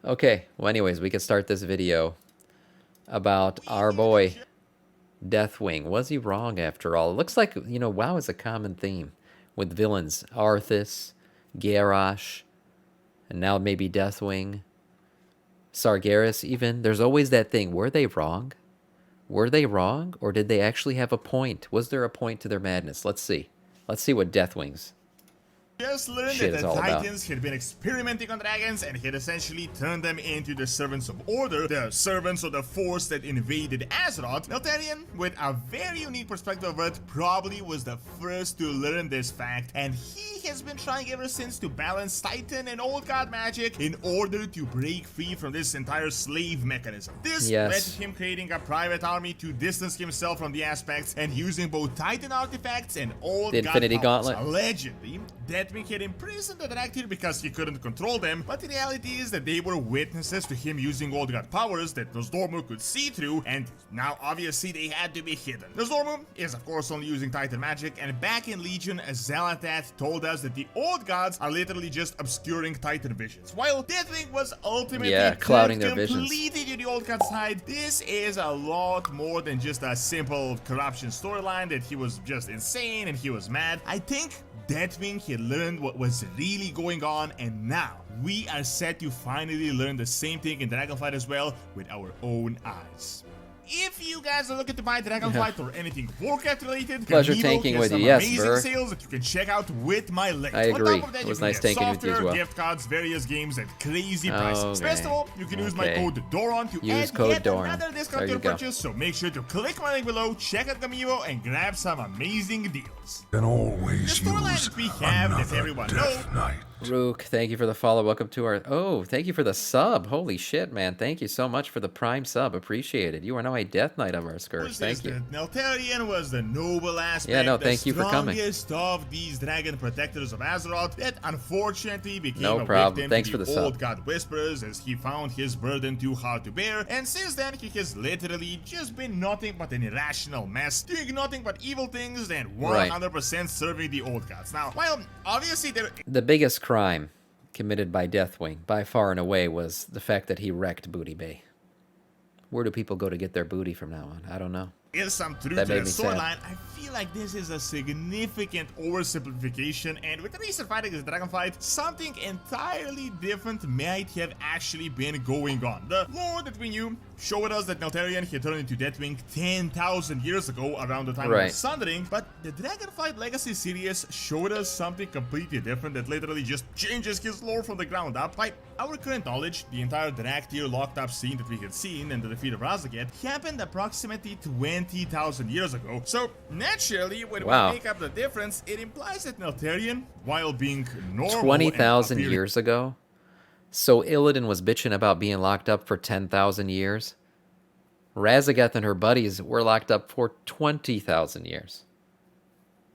Okay, well anyways, we can start this video about our boy Deathwing. Was he wrong after all? It looks like, you know, WoW is a common theme with villains. Arthas, Garrosh, and now maybe Deathwing. Sargeras even. There's always that thing. Were they wrong? Were they wrong? Or did they actually have a point? Was there a point to their madness? Let's see. Let's see what Deathwing's just learned shit that is the all about. Titans had been experimenting on dragons and had essentially turned them into the servants of order, the servants of the force that invaded Azeroth. Neltharion, with a very unique perspective of it, probably was the first to learn this fact, and he has been trying ever since to balance Titan and Old God magic in order to break free from this entire slave mechanism. This led to him creating a private army to distance himself from the aspects and using both Titan artifacts and Old God Infinity powers. Gauntlet. Allegedly, Deathwing had imprisoned the Dractyr because he couldn't control them, but the reality is that they were witnesses to him using Old God powers that Nosdormu could see through, and now obviously they had to be hidden. Nosdormu is of course only using Titan magic, and back in Legion, Xal'atath told us that the Old Gods are literally just obscuring Titan visions, while Deathwing was ultimately clouding their completely visions. to the Old God side. This is a lot more than just a simple corruption storyline that he was just insane and he was mad. I think Deathwing had learned what was really going on, and now we are set to finally learn the same thing in Dragonflight as well with our own eyes. If you guys are looking to buy Dragonflight or anything Warcraft related, Pleasure Gamivo tanking has with you. some Yes, amazing Berg. sales that you can check out with my link. I On agree. top of that, It you was can nice get tanking with you as software, well. gift cards, various games at crazy prices. Okay. Best of all, you can use my Okay. code DORON to Use add code yet DORON. another There discount to you your go. purchase, so make sure to click my link below, check out Gamivo, and grab some amazing deals. Can always The storyline use that we have, as another everyone Death knows, Knight. Rook, thank you for the follow. Welcome to our... Oh, thank you for the sub. Holy shit, man. Thank you so much for the prime sub. Appreciate it. You are now a Death Knight of our Scourge. Thank you. that Neltharion was the noble aspect, Yeah, no, thank you for coming. the strongest of these dragon protectors of Azeroth that unfortunately became No a problem. victim Thanks to for the the sub. Old God Whisperers as he found his burden too hard to bear, and since then he has literally just been nothing but an irrational mess, doing nothing but evil things and 100% serving the Old Gods. Now, while obviously there The biggest crime committed by Deathwing, by far and away, was the fact that he wrecked Booty Bay. Where do people go to get their booty from now on? I don't know. is some truth That to made the me sad. storyline, I feel like this is a significant oversimplification, and with the recent fight against Dragonflight, something entirely different might have actually been going on. The lore that we knew showed us that Neltharion had turned into Deathwing 10,000 years ago around the time of the Sundering, but the Dragonflight Legacy series showed us something completely different that literally just changes his lore from the ground up. By our current knowledge, the entire Dractyr locked up scene that we had seen in the defeat of Razageth happened approximately 20,000 years ago. So naturally, when we make up the difference, it implies that Neltharion, while being normal 20,000 years ago? So Illidan was bitching about being locked up for 10,000 years? Razageth and her buddies were locked up for 20,000 years.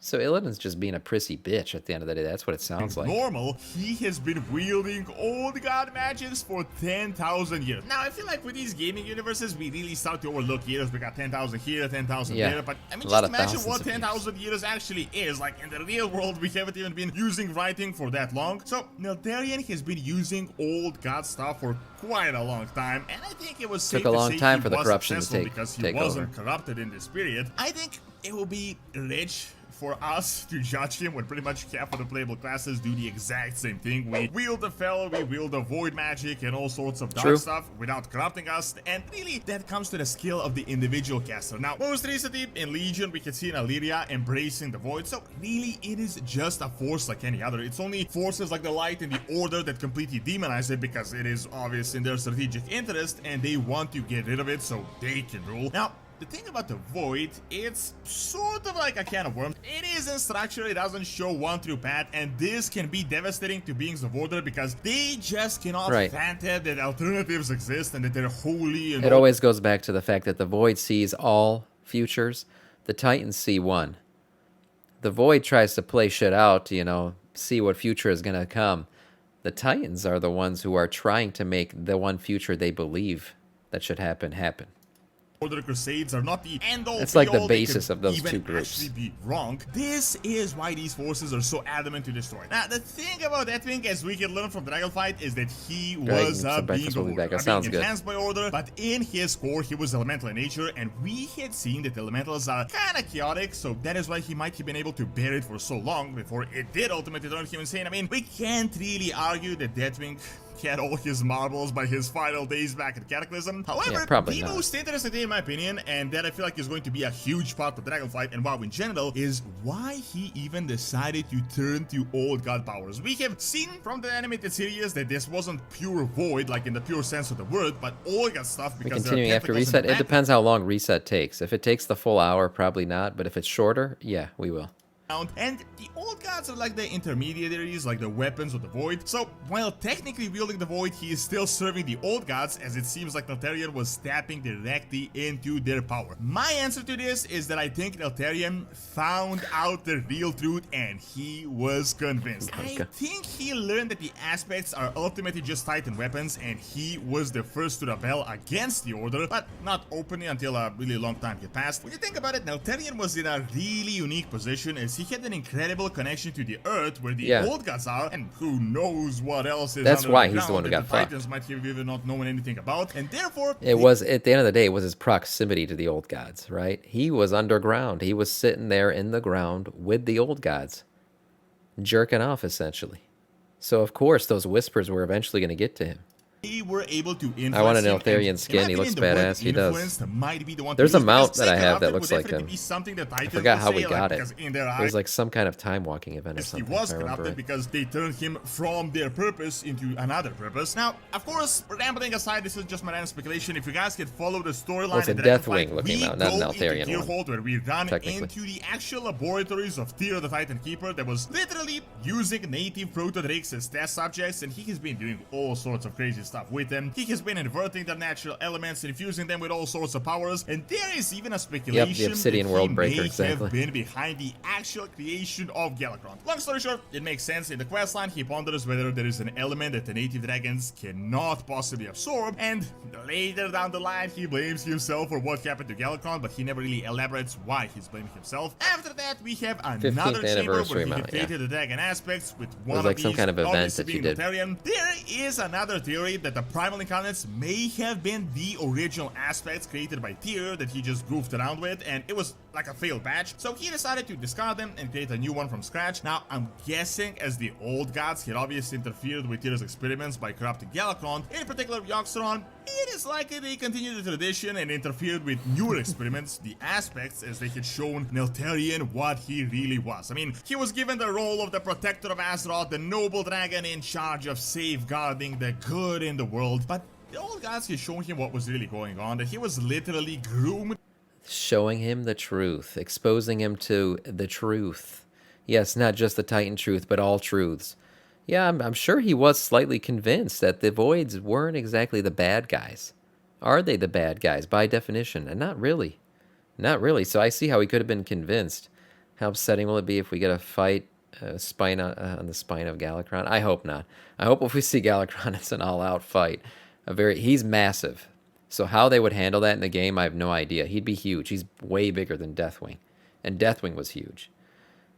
So Illidan's just being a prissy bitch at the end of the day. That's what it sounds like. Normal, he has been wielding Old God magics for 10,000 years. Now, I feel like with these gaming universes, we really start to overlook years. We got 10,000 here, 10,000 there. But I mean, just imagine what 10,000 years actually is. Like, in the real world, we haven't even been using writing for that long. So, Neltharion has been using Old God stuff for quite a long time. And I think it was safe Took a to long say time he for the was corruption to successful because he wasn't over. corrupted in this period. I think it will be rich for us to judge him when pretty much half of the playable classes do the exact same thing. We wield the Fel, we wield the void magic and all sorts of dark stuff without corrupting us, and really that comes to the skill of the individual caster. Now, most recently in Legion, we can see in Illyria embracing the void, so really it is just a force like any other. It's only forces like the light and the order that completely demonize it because it is obvious in their strategic interest and they want to get rid of it so they can rule. Now, the thing about the Void, it's sort of like a can of worms. It is in structure, it doesn't show one true path, and this can be devastating to beings of order because they just cannot fathom that alternatives exist and that they're wholly... It always goes back to the fact that the Void sees all futures. The Titans see one. The Void tries to play shit out, you know, see what future is going to come. The Titans are the ones who are trying to make the one future they believe that should happen, happen. Order Crusades are not the end-all. It's like the basis of those two groups. Actually be wrong. This is why these forces are so adamant to destroy. Now, the thing about DEATHWING, as we can learn from Dragonflight, is that he was a being of Order, enhanced by Order, but in his core, he was elemental in nature, and we had seen that elementals are kind of chaotic, so that is why he might have been able to bear it for so long before it did ultimately turn him insane. I mean, we can't really argue that DEATHWING had all his marbles by his final days back at Cataclysm. However, the most interesting thing in my opinion, and that I feel like is going to be a huge part of Dragonflight and WoW in general, is why he even decided to turn to old god powers. We have seen from the animated series that this wasn't pure void, like in the pure sense of the word, but old god stuff because continuing after reset. It depends how long reset takes. If it takes the full hour, probably not, but if it's shorter, yeah, we will. And the old gods are like the intermediaries, like the weapons of the void. So while technically wielding the void, he is still serving the old gods, as it seems like Neltharion was tapping directly into their power. My answer to this is that I think Neltharion found out the real truth and he was convinced. I think he learned that the aspects are ultimately just Titan weapons, and he was the first to rebel against the Order, but not openly until a really long time had passed. When you think about it, Neltharion was in a really unique position, as he had an incredible connection to the Earth, where the old gods are, and who knows what else is. That's under why the he's the one who got fucked. Titans might have even not known anything about, and therefore it was, at the end of the day, it was his proximity to the old gods, right? He was underground. He was sitting there in the ground with the old gods, jerking off essentially. So of course those whispers were eventually going to get to him. They were able to influence I want an Neltharion skin. He looks badass. He does. There's a mount that I have that looks like him. I forgot how we got it. It was like some kind of time walking event or something. He was corrupted because they turned him from their purpose into another purpose. Now, of course, rambling aside, this is just my random speculation. If you guys could follow the storyline, it's a DEATHWING looking mount, not an Neltharion one. Where we run into the actual laboratories of Tyr the Titan Keeper that was literally using native proto-drakes as test subjects, and he has been doing all sorts of crazy stuff with them. He has been inverting their natural elements, infusing them with all sorts of powers, and there is even a speculation the Obsidian World Breaker, have been behind the actual creation of Galakrond. Long story short, it makes sense. In the questline, he ponders whether there is an element that the native dragons cannot possibly absorb, and later down the line, he blames himself for what happened to Galakrond, but he never really elaborates why he's blaming himself. After that, we have another chamber where he created the dragon aspects with one of these, some kind of event that you did. There is another theory that the primal incarnates may have been the original aspects created by Tyr that he just goofed around with, and it was like a failed batch, so he decided to discard them and create a new one from scratch. Now, I'm guessing as the old gods had obviously interfered with Tyr's experiments by corrupting Galakrond, in particular Yogg-Saron, it is likely they continued the tradition and interfered with newer experiments, the aspects, as they had shown Neltharion what he really was. I mean, he was given the role of the protector of Azeroth, the noble dragon in charge of safeguarding the good in the world, but the old gods had shown him what was really going on, that he was literally groomed. Showing him the truth, exposing him to the truth. Yes, not just the Titan truth, but all truths. Yeah, I'm sure he was slightly convinced that the Voids weren't exactly the bad guys. Are they the bad guys by definition? And not really. Not really. So I see how he could have been convinced. How upsetting will it be if we get a fight spine on the spine of Galakrond? I hope not. I hope if we see Galakrond, it's an all-out fight. He's massive. So how they would handle that in the game, I have no idea. He'd be huge. He's way bigger than DEATHWING. And DEATHWING was huge.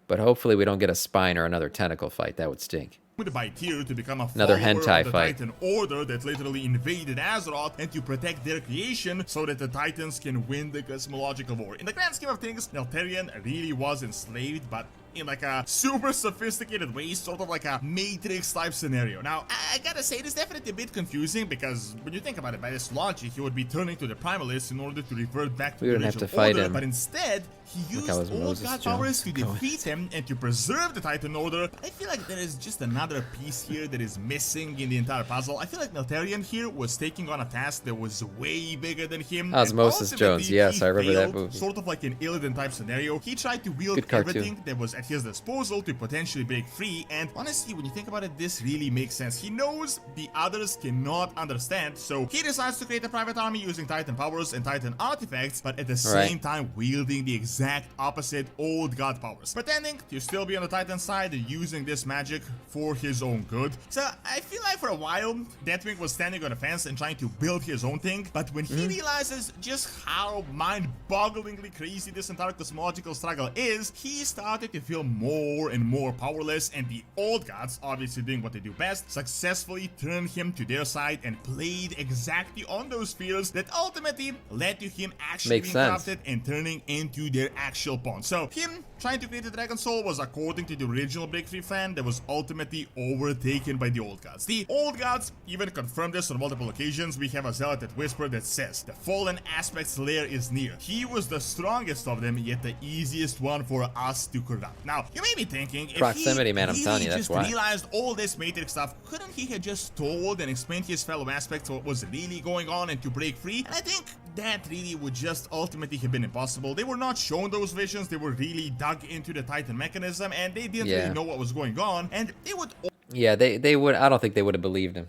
But hopefully we don't get a spine or another tentacle fight. That would stink. By Tyr to become a another hentai fight. The Titan Order that literally invaded Azeroth, and to protect their creation so that the Titans can win the cosmological war. In the grand scheme of things, Neltharion really was enslaved, but in like a super sophisticated way, sort of like a Matrix type scenario. Now, I gotta say, it is definitely a bit confusing, because when you think about it, by this logic, he would be turning to the Primalists in order to revert back to the original order, but instead, he used all god powers to defeat him and to preserve the Titan Order. But I feel like there is just another piece here that is missing in the entire puzzle. I feel like Neltharion here was taking on a task that was way bigger than him. Osmosis Jones, yes, I remember that movie. Sort of like an Illidan type scenario. He tried to wield everything that was at his disposal to potentially break free, and honestly, when you think about it, this really makes sense. He knows the others cannot understand, so he decides to create a private army using Titan powers and Titan artifacts, but at the same time wielding the exact opposite old god powers, pretending to still be on the Titan side and using this magic for his own good. So I feel like for a while, DEATHWING was standing on the fence and trying to build his own thing, but when he realizes just how mind-bogglingly crazy this entire cosmological struggle is, he started to feel more and more powerless, and the old gods, obviously doing what they do best, successfully turned him to their side and played exactly on those fears that ultimately led to him actually being corrupted and turning into their actual pawn. So him trying to create the Dragon Soul was according to the original Break Free plan that was ultimately overtaken by the old gods. The old gods even confirmed this on multiple occasions. We have a zealot at Whisper that says the fallen aspect's lair is near. He was the strongest of them, yet the easiest one for us to corrupt. Now, you may be thinking, if proximity, he man, I'm telling you, that's just why. realized all this Matrix stuff, couldn't he have just told and explained to his fellow aspects what was really going on and to break free? And I think that really would just ultimately have been impossible. They were not shown those visions, they were really dug into the Titan mechanism, and they didn't really know what was going on, and they would... Yeah, they would... I don't think they would have believed him.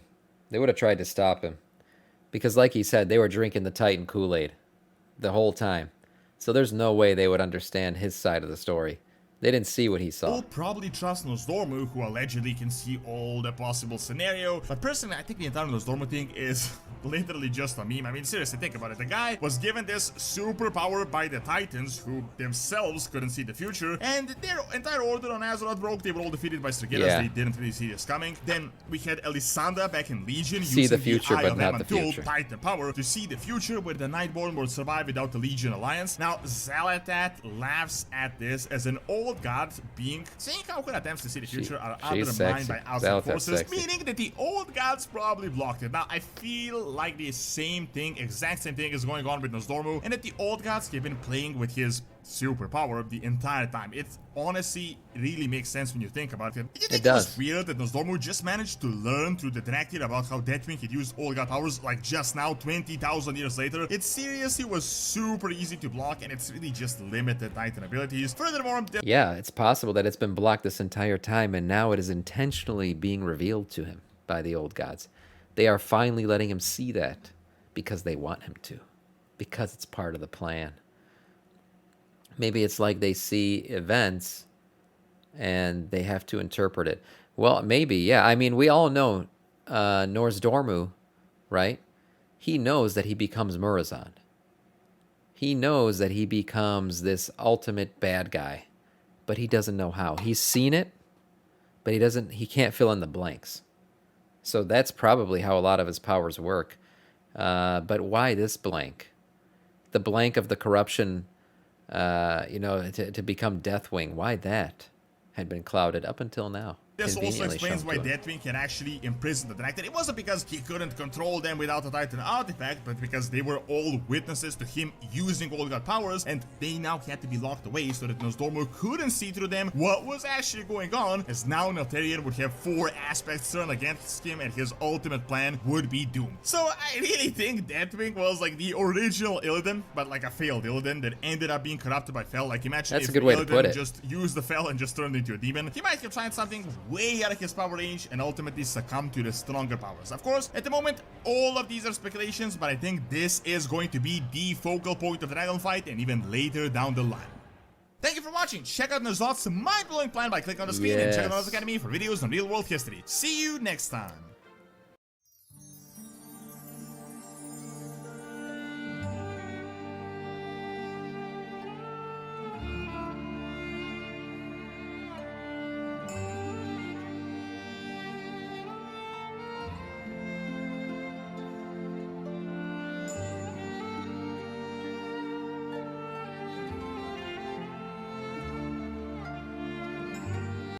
They would have tried to stop him. Because like he said, they were drinking the Titan Kool-Aid the whole time. So there's no way they would understand his side of the story. They didn't see what he saw. We'll probably trust Nosdormu, who allegedly can see all the possible scenario, but personally, I think the entire Nosdormu thing is literally just a meme. I mean, seriously, think about it. The guy was given this superpower by the Titans, who themselves couldn't see the future, and their entire order on Azeroth broke. They were all defeated by Strigilas. They didn't really see this coming. Then we had Elisanda back in Legion see using the future, Eye but of not the Amantul, future. Titan power, to see the future where the Nightborn would survive without the Legion alliance. Now, Zalatat laughs at this as an old god being saying how good attempts to see the future are undermined by outside forces, meaning that the old gods probably blocked it. Now, I feel like the same thing, exact same thing is going on with Nosdormu, and that the old gods have been playing with his superpower the entire time. It honestly really makes sense when you think about it. It does. It's weird that Nosdormu just managed to learn through the Draktyr about how DEATHWING could use old god powers like just now, 20,000 years later. It seriously was super easy to block, and it's really just limited Titan abilities. Furthermore, yeah, it's possible that it's been blocked this entire time, and now it is intentionally being revealed to him by the old gods. They are finally letting him see that because they want him to, because it's part of the plan. Maybe it's like they see events and they have to interpret it. Well, maybe, yeah. I mean, we all know Nosdormu, right? He knows that he becomes Murozond. He knows that he becomes this ultimate bad guy, but he doesn't know how. He's seen it, but he can't fill in the blanks. So that's probably how a lot of his powers work. But why this blank? The blank of the corruption, to become Deathwing. Why that had been clouded up until now? This also explains why DEATHWING can actually imprison the Draktyr. It wasn't because he couldn't control them without a Titan artifact, but because they were all witnesses to him using old god powers, and they now had to be locked away so that Nosdormu couldn't see through them what was actually going on, as now Neltharion would have 4 aspects turned against him, and his ultimate plan would be doomed. So I really think DEATHWING was like the original Illidan, but like a failed Illidan that ended up being corrupted by Fel. Like, imagine that's if a good way to put Illidan it. just used the Fel and just turned into a demon. He might have tried something way out of his power range and ultimately succumb to the stronger powers. Of course, at the moment, all of these are speculations, but I think this is going to be the focal point of Dragonflight and even later down the line. Thank you for watching. Check out Nozot's mind-blowing plan by clicking on the screen and check out Noz's Academy for videos on real-world history. See you next time.